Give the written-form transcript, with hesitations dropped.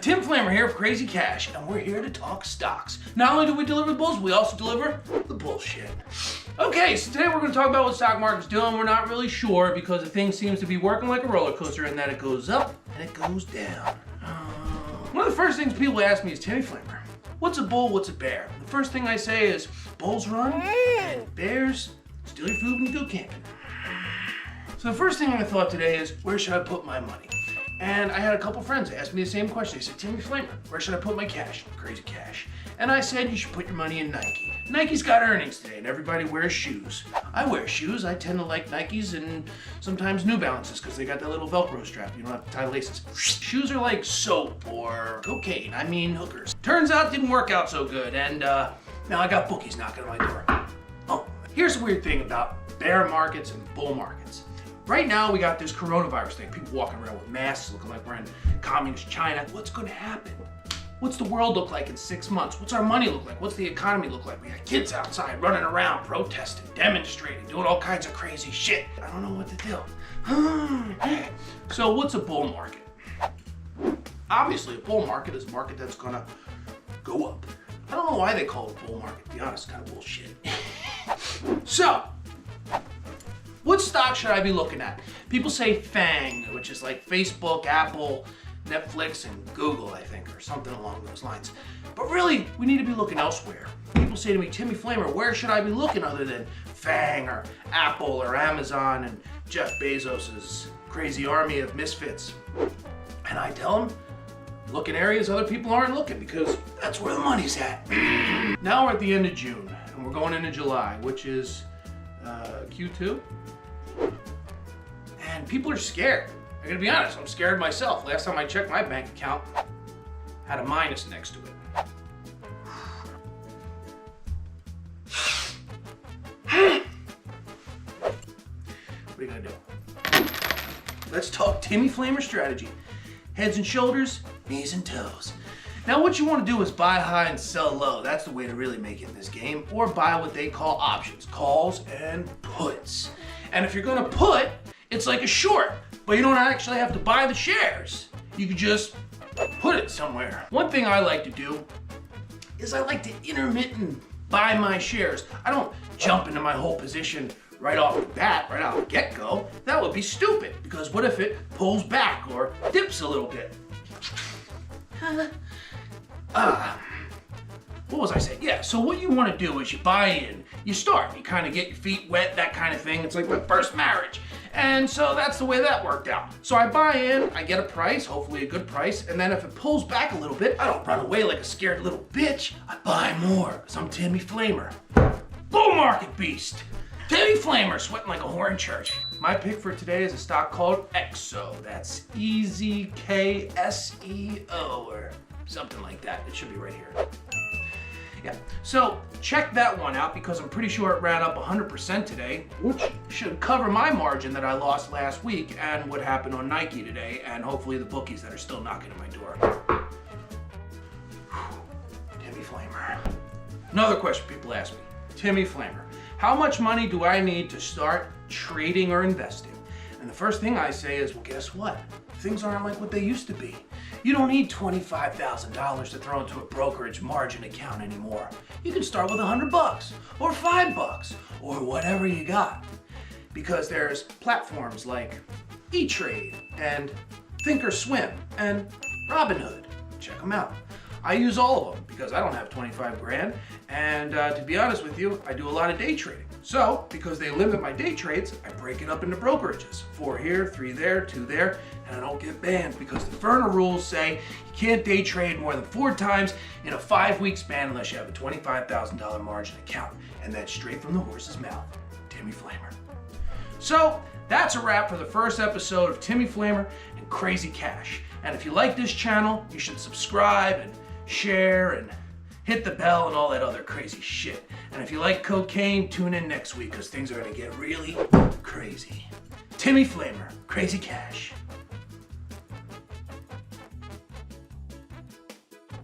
Tim Flamer here for Crazy Cash, and we're here to talk stocks. Not only do we deliver the bulls, we also deliver the bullshit. Okay, so today we're going to talk about what the stock market's doing. We're not really sure because the thing seems to be working like a roller coaster in that it goes up and it goes down. One of the first things people ask me is, Timmy Flamer, what's a bull, what's a bear? The first thing I say is, bulls run and bears steal your food when you go camping. So the first thing I thought today is, where should I put my money? And I had a couple friends ask me the same question. They said, Timmy Flamer, where should I put my cash? Crazy Cash. And I said, you should put your money in Nike. Nike's got earnings today and everybody wears shoes. I wear shoes. I tend to like Nikes and sometimes New Balances because they got that little Velcro strap. You don't have to tie laces. Shoes are like soap or cocaine. I mean hookers. Turns out it didn't work out so good, and now I got bookies knocking on my door. Oh, here's the weird thing about bear markets and bull markets. Right now, we got this coronavirus thing. People walking around with masks looking like we're in communist China. What's going to happen? What's the world look like in 6 months? What's our money look like? What's the economy look like? We got kids outside running around, protesting, demonstrating, doing all kinds of crazy shit. I don't know what to do. So what's a bull market? Obviously, a bull market is a market that's going to go up. I don't know why they call it a bull market, to be honest. It's kind of bullshit. So, what stock should I be looking at? People say FANG, which is like Facebook, Apple, Netflix, and Google, I think, or something along those lines. But really, we need to be looking elsewhere. People say to me, Timmy Flamer, where should I be looking other than FANG or Apple or Amazon and Jeff Bezos's crazy army of misfits? And I tell them, look in areas other people aren't looking because that's where the money's at. Now we're at the end of June, and we're going into July, which is Q2. And people are scared. I'm gonna be honest, I'm scared myself. Last time I checked my bank account, had a minus next to it. What are you gonna do? Let's talk Timmy Flamer strategy. Heads and shoulders, knees and toes. Now what you want to do is buy high and sell low. That's the way to really make it in this game. Or buy what they call options, calls and puts. And if you're going to put, it's like a short, but you don't actually have to buy the shares. You can just put it somewhere. One thing I like to do is I like to intermittent buy my shares. I don't jump into my whole position right off the bat, right out the get-go. That would be stupid, because what if it pulls back or dips a little bit? What was I saying? Yeah, so what you want to do is you buy in, you start, you kind of get your feet wet, that kind of thing. It's like my first marriage. And so that's the way that worked out. So I buy in, I get a price, hopefully a good price, and then if it pulls back a little bit, I don't run away like a scared little bitch. I buy more, because I'm Timmy Flamer. Bull market beast. Timmy Flamer, sweating like a whore in church. My pick for today is a stock called EXO. That's EZKSEO, or something like that. It should be right here. Yeah, so check that one out because I'm pretty sure it ran up 100% today, which should cover my margin that I lost last week and what happened on Nike today, and hopefully the bookies that are still knocking at my door. Timmy Flamer. Another question people ask me, Timmy Flamer, how much money do I need to start trading or investing? And the first thing I say is, well, guess what? Things aren't like what they used to be. You don't need $25,000 to throw into a brokerage margin account anymore. You can start with $100 or $5 or whatever you got. Because there's platforms like E-Trade and Thinkorswim and Robinhood. Check them out. I use all of them because I don't have 25 grand, and to be honest with you, I do a lot of day trading. So, because they limit my day trades, I break it up into brokerages. 4 here, 3 there, 2 there, and I don't get banned because the FIRNA rules say you can't day trade more than 4 times in a 5-week span unless you have a $25,000 margin account. And that's straight from the horse's mouth. Timmy Flamer. So, that's a wrap for the first episode of Timmy Flamer and Crazy Cash. And if you like this channel, you should subscribe and share and hit the bell and all that other crazy shit. And if you like cocaine, tune in next week because things are going to get really crazy. Timmy Flamer, Crazy Cash.